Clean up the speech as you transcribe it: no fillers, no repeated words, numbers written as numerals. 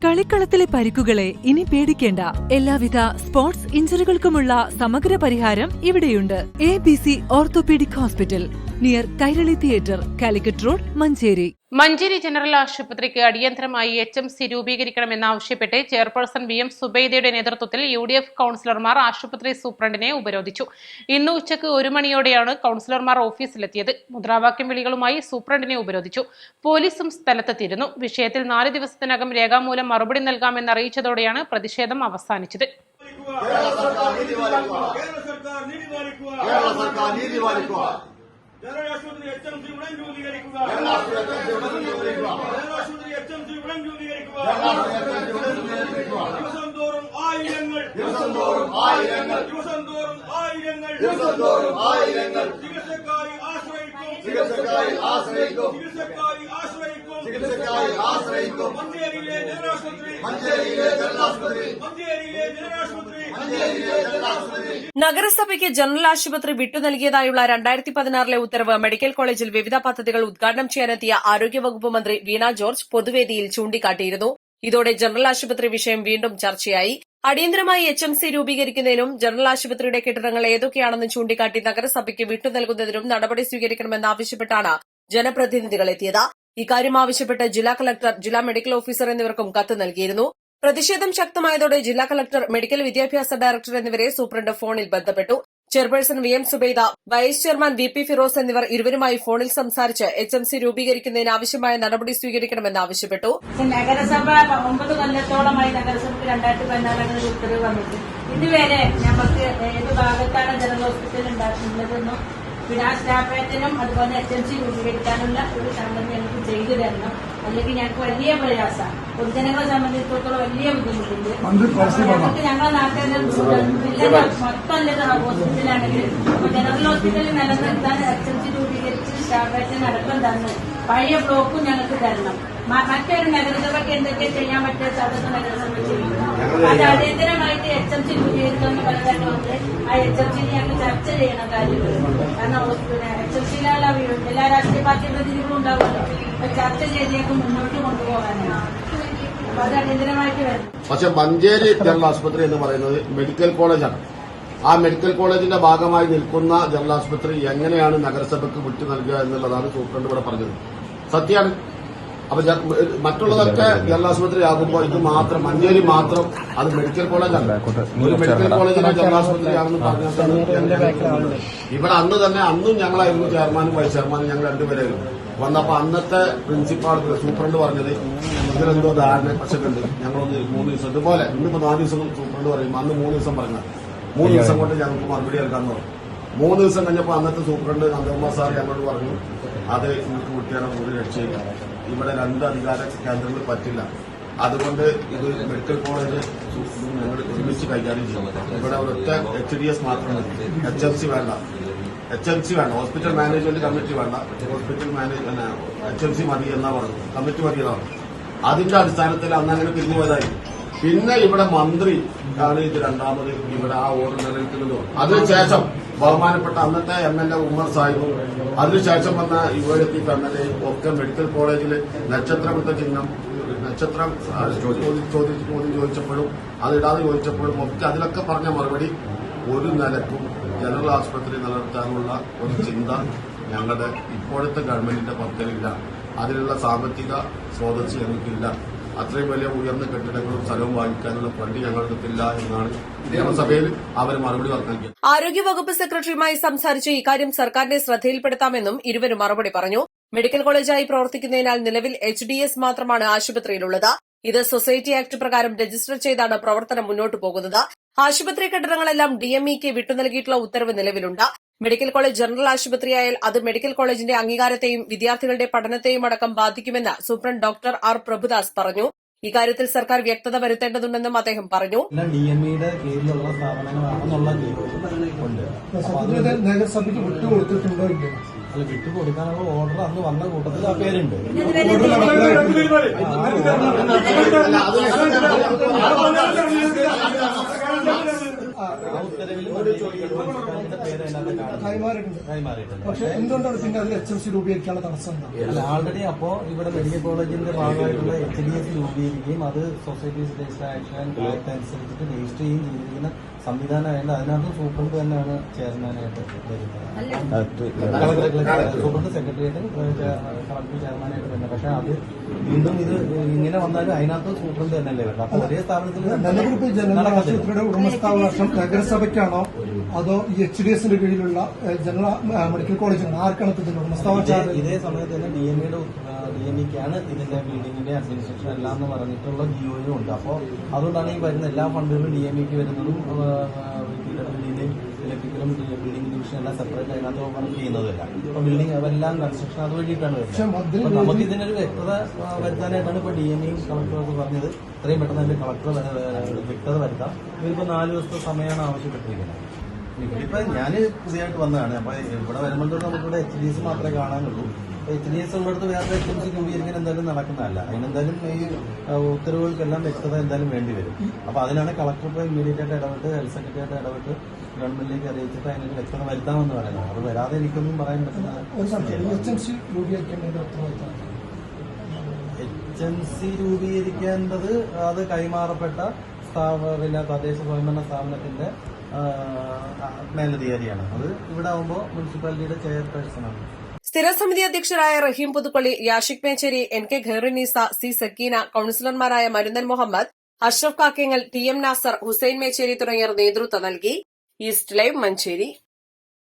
കളിക്കളത്തിലെ പരിക്കുകളെ ഇനി പേടിക്കേണ്ട. എല്ലാവിധ സ്പോർട്സ് ഇഞ്ചുറികൾക്കുമുള്ള സമഗ്ര പരിഹാരം ഇവിടെയുണ്ട്. ABC orthopaedic hospital, near Kairali theatre, Calicut road, Manjeri. Manjeri general ആശുപത്രിക്ക് അടിയന്തരമായി HMC രൂപീകരിക്കണമെന്നാവശ്യപ്പെട്ട് ചെയർപേഴ്സൺ VM സുബൈദയുടെ നേതൃത്വത്തിൽ UDF കൌൺസിലർമാർ ആശുപത്രി സൂപ്രണ്ടിനെ ഉപരോധിച്ചു. ഇന്ന് ഉച്ചയ്ക്ക് 1 മണിയോടെയാണ് കൌൺസിലർമാർ ഓഫീസിലെത്തിയത്. മുദ്രാവാക്യം വിളികളുമായി സൂപ്രണ്ടിനെ ഉപരോധിച്ചു. പോലീസും സ്ഥലത്തെത്തിയിരുന്നു. വിഷയത്തിൽ 4 ദിവസത്തിനകം രേഖാമൂലം മറുപടി നൽകാമെന്ന് അറിയിച്ചതോടെയാണ് പ്രതിഷേധം അവസാനിച്ചത്. നഗരസഭയ്ക്ക് ജനറൽ ആശുപത്രി വിട്ടു നൽകിയതായുള്ള 2016 ഉത്തരവ് മെഡിക്കൽ കോളേജിൽ വിവിധ പദ്ധതികൾ ഉദ്ഘാടനം ചെയ്യാനെത്തിയ ആരോഗ്യവകുപ്പ് മന്ത്രി വീണ ജോർജ് പൊതുവേദിയിൽ ചൂണ്ടിക്കാട്ടിയിരുന്നു. ഇതോടെ ജനറൽ ആശുപത്രി വിഷയം വീണ്ടും ചർച്ചയായി. അടിയന്തരമായി HMC രൂപീകരിക്കുന്നതിനും ജനറൽ ആശുപത്രിയുടെ കെട്ടിടങ്ങൾ ഏതൊക്കെയാണെന്ന് ചൂണ്ടിക്കാട്ടി നഗരസഭയ്ക്ക് വിട്ടു നൽകുന്നതിനും നടപടി സ്വീകരിക്കണമെന്നാവശ്യപ്പെട്ടാണ് ജനപ്രതിനിധികൾ എത്തിയത്. ഇക്കാര്യം ആവശ്യപ്പെട്ട് ജില്ലാ കളക്ടർ, ജില്ലാ മെഡിക്കൽ ഓഫീസർ എന്നിവർക്കും കത്ത് നൽകിയിരുന്നു. പ്രതിഷേധം ശക്തമായതോടെ ജില്ലാ കളക്ടർ, മെഡിക്കൽ വിദ്യാഭ്യാസ ഡയറക്ടർ എന്നിവരെ സൂപ്രണ്ട് ഫോണിൽ ബന്ധപ്പെട്ടു. Chairperson VM Subaida, vice chairman VP Firoz എന്നിവർ ഇരുവരുമായി ഫോണിൽ സംസാരിച്ച് HMC രൂപീകരിക്കുന്നതിന് ആവശ്യമായ നടപടി സ്വീകരിക്കണമെന്ന് ആവശ്യപ്പെട്ടു. നഗരസഭ 9 കൊല്ലത്തോളമായി നഗരസഭയ്ക്ക് 2014 ഉത്തരവ് വന്നിട്ട് ഇതുവരെ നമുക്ക് ഏത് ഭാഗത്താണ് ജനറൽ ഹോസ്പിറ്റൽ ഉണ്ടാക്കുന്നതെന്നും പിന്നെ ആ സ്റ്റാഫേറ്റിനും അതുപോലെ HMC രൂപീകരിക്കാനുള്ള ഒരു സംഗതി ഞങ്ങൾക്ക് ചെയ്തു തരണം. അല്ലെങ്കിൽ ഞങ്ങൾക്ക് വലിയ പ്രയാസമാണ്. പൊതുജനങ്ങളെ സംബന്ധിച്ചിടത്തോളം വലിയ ബുദ്ധിമുട്ടുണ്ട്. ഞങ്ങൾക്ക് ഞങ്ങളുടെ നാട്ടിലെ മൊത്തം ഹോസ്പിറ്റലാണെങ്കിൽ ജനറൽ ഹോസ്പിറ്റലിൽ നിലനിർത്താൻ HMC രൂപീകരിച്ച് സ്റ്റാഫേറ്റിന് അടക്കം തന്ന് പഴയ ബ്ലോക്കും ഞങ്ങൾക്ക് തരണം. മറ്റൊരു നഗരസഭയ്ക്ക് എന്തൊക്കെ ചെയ്യാൻ പറ്റുക അതൊക്കെ നഗരസഭ ചെയ്യും. അത് അടിയന്തരമായിട്ട് HMC രൂപീകരിക്കുമെന്ന് പറയുന്നതുകൊണ്ട് ആ HMC ഞങ്ങൾ ചർച്ച ചെയ്യണം കാര്യങ്ങൾ. കാരണം HMCയിലുള്ള എല്ലാ രാഷ്ട്രീയ പാർട്ടി പ്രതിനിധികളും ഉണ്ടാവുമല്ലോ. ചർച്ച ചെയ്തേക്ക് മുന്നോട്ട് കൊണ്ടുപോകാനാണ്. അപ്പൊ അത് അടിയന്തരമായിട്ട് വരും. പക്ഷെ മഞ്ചേരി ജനറൽ ആശുപത്രി എന്ന് പറയുന്നത് മെഡിക്കൽ കോളേജാണ്. ആ മെഡിക്കൽ കോളേജിന്റെ ഭാഗമായി നിൽക്കുന്ന ജനറൽ ആശുപത്രി എങ്ങനെയാണ് നഗരസഭയ്ക്ക് വിട്ടു നൽകുക എന്നുള്ളതാണ് സൂപ്രണ്ട് ഇവിടെ പറഞ്ഞത്. സത്യമാണ്. അപ്പൊ മറ്റുള്ളതൊക്കെ ജനറൽ ആശുപത്രി ആകുമ്പോൾ ഇത് മാത്രം, മഞ്ചേരി മാത്രം അത് മെഡിക്കൽ കോളേജാണ്. ഒരു മെഡിക്കൽ കോളേജിലെ ജനറൽ ആശുപത്രിയാണെന്ന് പറഞ്ഞിട്ടാണ് ഇവിടെ അന്നും ഞങ്ങളായിരുന്നു ചെയർമാനും വൈസ് ചെയർമാനും, ഞങ്ങൾ രണ്ടുപേരായിരുന്നു വന്നപ്പോ അന്നത്തെ പ്രിൻസിപ്പാൾ സൂപ്രണ്ട് പറഞ്ഞത് ഇതിലെന്തോ ധാരണ പക്ഷക്കുണ്ട്, ഞങ്ങളൊന്ന് 3 ദിവസം ഇതുപോലെ ഇന്നിപ്പോ 4 ദിവസം സൂപ്രണ്ട് പറയും. അന്ന് 3 ദിവസം പറഞ്ഞത് 3 ദിവസം കൊണ്ട് ഞങ്ങൾക്ക് മറുപടി നൽകാന്ന് പറഞ്ഞു. 3 ദിവസം കഴിഞ്ഞപ്പോൾ അന്നത്തെ സൂപ്രണ്ട് നന്ദകുമാർ സാർ ഞങ്ങളോട് പറഞ്ഞു, അത് നിങ്ങൾക്ക് വിട്ടിയാണ് ഒരു രക്ഷയില്ല, ഇവിടെ 2 അധികാര കേന്ദ്രങ്ങൾ പറ്റില്ല, അതുകൊണ്ട് ഇത് മെഡിക്കൽ കോളേജ് ഞങ്ങൾ ഒരുമിച്ച് കൈകാര്യം ചെയ്യും. ഇവിടെ ഒരൊറ്റ HDS മാത്രം മതി, HMC വേണ്ട, ഹോസ്പിറ്റൽ മാനേജ്മെന്റ് കമ്മിറ്റി വേണ്ട, HMC മതി എന്നാ പറഞ്ഞു, കമ്മിറ്റി മതിയതാണ്. അതിന്റെ അടിസ്ഥാനത്തിൽ അന്ന് അങ്ങനെ പിരിഞ്ഞു പോയതായി. പിന്നെ ഇവിടെ മന്ത്രി ആണ് ഇത് രണ്ടാമത് ഇവിടെ ആ ഓർഡർ നിലനിൽക്കുന്നത്. അതിനുശേഷം ബഹുമാനപ്പെട്ട അന്നത്തെ MLA ഉമ്മർ സാഹിബും അതിനുശേഷം വന്ന ULP MLA ഒക്കെ മെഡിക്കൽ കോളേജിൽ നക്ഷത്രമെടുത്ത ചിഹ്നം, നക്ഷത്രം ചോദിച്ചപ്പോഴും അതിടാതെ ചോദിച്ചപ്പോഴും ഒക്കെ അതിലൊക്കെ പറഞ്ഞ മറുപടി ഒരു നിലക്കും ജനറൽ ആശുപത്രി നിലനിർത്താനുള്ള ഒരു ചിന്ത ഞങ്ങളുടെ ഇപ്പോഴത്തെ ഗവൺമെന്റിന്റെ പക്കലില്ല. അതിനുള്ള സാമ്പത്തിക സ്രോതസ് ഞങ്ങൾക്കില്ല. അത്രയും വലിയ ഉയർന്ന കെട്ടിടങ്ങളും സ്ഥലവും വാങ്ങിക്കാനുള്ള ഫണ്ട് ഞങ്ങൾക്കില്ല എന്നാണ് നിയമസഭയിൽ അവർ മറുപടി നൽകിയത്. ആരോഗ്യവകുപ്പ് സെക്രട്ടറിയുമായി സംസാരിച്ച് ഇക്കാര്യം സർക്കാരിന്റെ ശ്രദ്ധയിൽപ്പെടുത്താമെന്നും ഇരുവരും മറുപടി പറഞ്ഞു. മെഡിക്കൽ കോളേജായി പ്രവർത്തിക്കുന്നതിനാൽ നിലവിൽ HDS മാത്രമാണ് ആശുപത്രിയിലുള്ളത്. ഇത് സൊസൈറ്റി ആക്ട് പ്രകാരം രജിസ്റ്റർ ചെയ്താണ് പ്രവർത്തനം മുന്നോട്ടു പോകുന്നത്. ആശുപത്രി കെട്ടിടങ്ങളെല്ലാം DMEക്ക് വിട്ടു നൽകിയിട്ടുള്ള ഉത്തരവ് നിലവിലുണ്ട്. മെഡിക്കൽ കോളേജ് ജനറൽ ആശുപത്രിയായാൽ അത് മെഡിക്കൽ കോളേജിന്റെ അംഗീകാരത്തെയും വിദ്യാർത്ഥികളുടെ പഠനത്തെയും അടക്കം ബാധിക്കുമെന്ന് സൂപ്രണ്ട് ഡോക്ടർ R പ്രഭുദാസ് പറഞ്ഞു. ഇക്കാര്യത്തിൽ സർക്കാർ വ്യക്തത വരുത്തേണ്ടതുണ്ടെന്നും അദ്ദേഹം പറഞ്ഞു. DMEയുടെ കീഴിലുള്ള സ്ഥാപനങ്ങളാണെന്നുള്ള നഗരസഭയ്ക്ക് വിട്ടുകൊടുത്തിട്ടുണ്ടോ ഇല്ല? അല്ല, വിട്ടുകൊടുക്കാനുള്ള ഓർഡർ അന്ന് വന്ന കൂട്ടത്തിൽ ആ പേരുണ്ട്. ആ ഉത്തരവ് നിലവിൽ മുനിസിപ്പാലിറ്റിയുടെ പേര് അതിനകത്ത് കൈമാറിയിട്ടുണ്ട്. പക്ഷെ എന്തുകൊണ്ടാണ് പിന്നെ അതിൽ HMC രൂപീകരിക്കാനുള്ള തടസ്സം എന്താണ്? ആൾറെഡി അപ്പോ ഇവിടെ മെഡിക്കൽ കോളേജിന്റെ ഭാഗമായിട്ടുള്ള HDS രൂപീകരിക്കുകയും അത് സൊസൈറ്റീസ് രജിസ്റ്റർ ആക്ഷൻ ആക്ട് അനുസരിച്ചിട്ട് രജിസ്റ്റർ ചെയ്യുകയും ചെയ്തിരിക്കുന്ന സംവിധാനമായതുകൊണ്ട് അതിനകത്ത് സൂപ്രണ്ട് തന്നെയാണ് ചെയർമാനായിട്ട് വരുന്നത്. സൂപ്രണ്ട് സെക്രട്ടേറിയറ്റും കളക്ടർ ചെയർമാനായിട്ട് വരുന്നത്. പക്ഷെ അത് വീണ്ടും ഇത് ഇങ്ങനെ വന്നാലും അതിനകത്ത് സൂപ്രണ്ട് തന്നെയല്ലേ വരുന്നത്. അപ്പൊ ഒരേ സ്ഥാപനത്തിൽ നെല്ലൂർ ജനറൽ ആശുപത്രിയുടെ ഉടമസ്ഥാവകാശം നഗരസഭയ്ക്കാണോ അതോ ഈ HDSന്റെ കീഴിലുള്ള ജനറൽ മെഡിക്കൽ കോളേജിനാണ്? ആർക്കാണ് ഇതിന്റെ ഉടമസ്ഥാവകാശം? ഇതേ സമയത്ത് തന്നെ DMEക്കാണ് ഇതിന്റെ ബിൽഡിങ്ങിന്റെ അഡ്മിനിസ്ട്രേഷൻ എല്ലാം എന്ന് പറഞ്ഞിട്ടുള്ള GOയും ഉണ്ട്. അപ്പോൾ അതുകൊണ്ടാണ് ഈ വരുന്ന എല്ലാ ഫണ്ടുകളും DMEക്ക് വരുന്നതും ബിൽഡിംഗിന്റെയും ഇലക്ട്രിക്കലും ബിൽഡിംഗ് ഡിവിഷൻ എല്ലാം സെപ്പറേറ്റ് അതിനകത്ത് വർക്ക് ചെയ്യുന്നതല്ല. അപ്പൊ ബിൽഡിംഗ് അതെല്ലാം കൺസ്ട്രക്ഷൻ അത് വഴിയിട്ടാണ് വരുന്നത്. അപ്പൊ നമുക്ക് ഇതിനൊരു വ്യക്തത വരുത്താനായിട്ടാണ് ഇപ്പൊ DMEയും കളക്ടറൊക്കെ പറഞ്ഞത് ഇത്രയും പെട്ടെന്ന് അതിന്റെ കളക്ടർ വ്യക്തത വരുത്താം. ഇവരിപ്പോ 4 ദിവസത്തെ സമയമാണ് ആവശ്യപ്പെട്ടിരിക്കുന്നത്. ഇപ്പൊ ഞാൻ പുതിയതായിട്ട് വന്നതാണ്. അപ്പൊ ഇവിടെ വരുമ്പോൾ നമുക്കിവിടെ HDS മാത്രമേ കാണാനുള്ളൂ. HDS ഉള്ളിടത്ത് വേറെ HMC രൂപീകരിക്കാൻ എന്തായാലും നടക്കുന്നതല്ല. അതിനെന്തായാലും ഈ ഉത്തരവുകൾക്കെല്ലാം വ്യക്തത എന്തായാലും വേണ്ടി വരും. അപ്പൊ അതിനാണ് കളക്ടർ ഇപ്പോൾ ഇമ്മീഡിയറ്റ് ആയിട്ട് ഇടപെട്ട് ഹെൽത്ത് സെക്രട്ടറി ആയിട്ട് ഇടപെട്ട് ഗവൺമെന്റിലേക്ക് അറിയിച്ചിട്ട് അതിനൊരു വ്യക്തത വരുത്താമെന്ന് പറയുന്നത്. അത് വരാതെ എനിക്കൊന്നും പറയാൻ പറ്റുന്ന HMC രൂപീകരിക്കേണ്ടത് അത് കൈമാറപ്പെട്ട പിന്നെ തദ്ദേശ സ്വയംഭരണ സ്ഥാപനത്തിന്റെ മേലധികാരിയാണ്. അത് ഇവിടെ ആവുമ്പോൾ മുനിസിപ്പാലിറ്റിയുടെ ചെയർപേഴ്സണാണ്. സ്ഥിരം സമിതി അധ്യക്ഷരായ റഹീം Puthuppally, Yashik Mecheri, NK Khairunnisa, C Sakeena, കൌൺസിലർമാരായ Marunnan Muhammad, Ashraf Kakkengal, TM Nasar, Hussain Mecheri തുടങ്ങിയവർ നേതൃത്വം നൽകി. East live Manjeri.